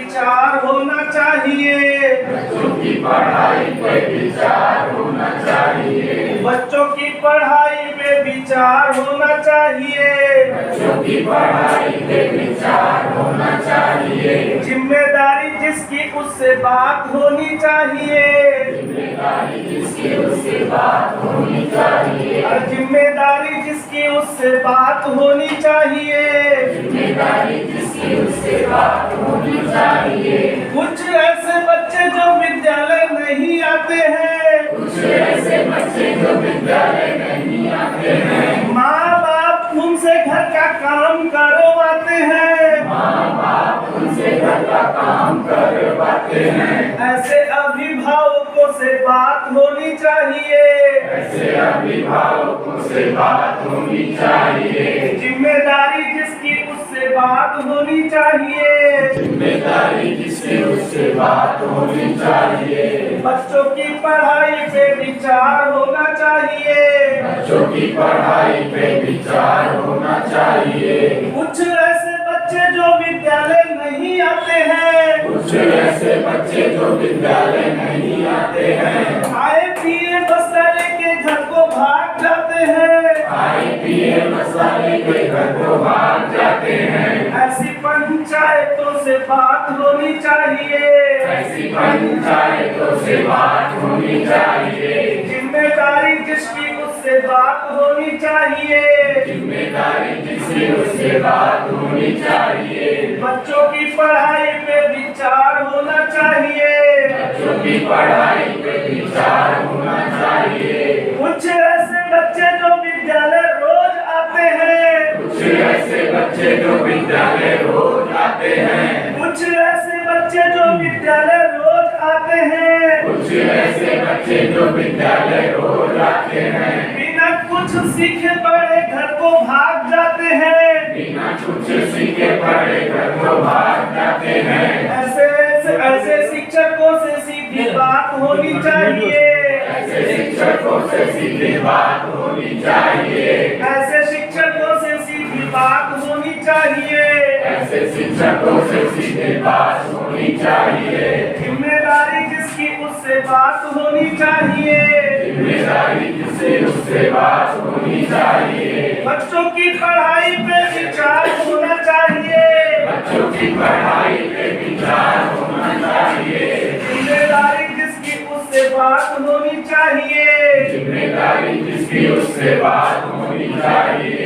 विचार होना चाहिए। बच्चों की पढ़ाई पे विचार होना चाहिए। बच्चों की पढ़ाई पे विचार होना चाहिए। बच्चों की पढ़ाई पे विचार होना चाहिए। जिम्मेदारी जिसकी उससे बात होनी चाहिए। जिम्मेदारी जिसकी उससे बात होनी चाहिए। और जिम्मेदारी जिसकी उससे बात होनी चाहिए। जिम्मेदारी जिसकी उससे बात होनी चाहिए। कुछ ऐसे बच्चे जो विद्यालय नहीं आते हैं। कुछ ऐसे बच्चे जो विद्यालय नहीं आते हैं। माँ बाप उनसे घर का काम करवाते हैं। माँ बाप उनसे घर का काम करवाते हैं। ऐसे अभिभावकों से बात होनी चाहिए। ऐसे अभिभावकों से बात होनी चाहिए। जिम्मेदारी जिसकी उससे बात होनी चाहिए। जिम्मेदारी जिसकी उससे बात होनी चाहिए। बच्चों की पढ़ाई पे विचार होना चाहिए। बच्चों की पढ़ाई पे विचार होना चाहिए। कुछ ऐसे बच्चे जो विद्यालय नहीं आते हैं। कुछ ऐसे बच्चे जो विद्यालय नहीं आते हैं। खाए पिए मसाले के घर को भाग जाते हैं। खाए पिए मसाले के घर को भाग जाते हैं। ऐसी पंचायतों से बात होनी चाहिए। ऐसी पंचायतों से बात होनी चाहिए। जिम्मेदारी जिसकी उससे बात होनी चाहिए। जिम्मेदारी जिसकी उससे बात होनी चाहिए। बच्चों की पढ़ाई पे विचार होना चाहिए। बच्चों की पढ़ाई पे विचार होना चाहिए। कुछ ऐसे बच्चे जो विद्यालय रोज आते हैं। कुछ ऐसे बच्चे जो विद्यालय रोज आते हैं। कुछ ऐसे बच्चे जो विद्यालय रोज आते हैं। कुछ ऐसे बच्चे जो विद्यालय रोज आते हैं। बिना कुछ सीखे पढ़े घर को भाग जाते हैं। बिना कुछ सीखे पढ़े घर को भाग जाते हैं। ऐसे शिक्षकों से सीधी बात होनी चाहिए। ऐसे शिक्षकों से सीधी बात होनी चाहिए। ऐसे शिक्षकों से सीधी बात होनी चाहिए। ऐसे शिक्षकों से सीधी बात होनी चाहिए। जिम्मेदारी जिसकी उससे बात होनी चाहिए। जिम्मेदारी जिससे उससे बात होनी चाहिए। बच्चों की पढ़ाई पे विचार होना चाहिए। बच्चों की पढ़ाई पे विचार होना चाहिए। जिम्मेदारी जिसकी उससे बात होनी चाहिए। जिम्मेदारी जिसकी उससे बात होनी चाहिए।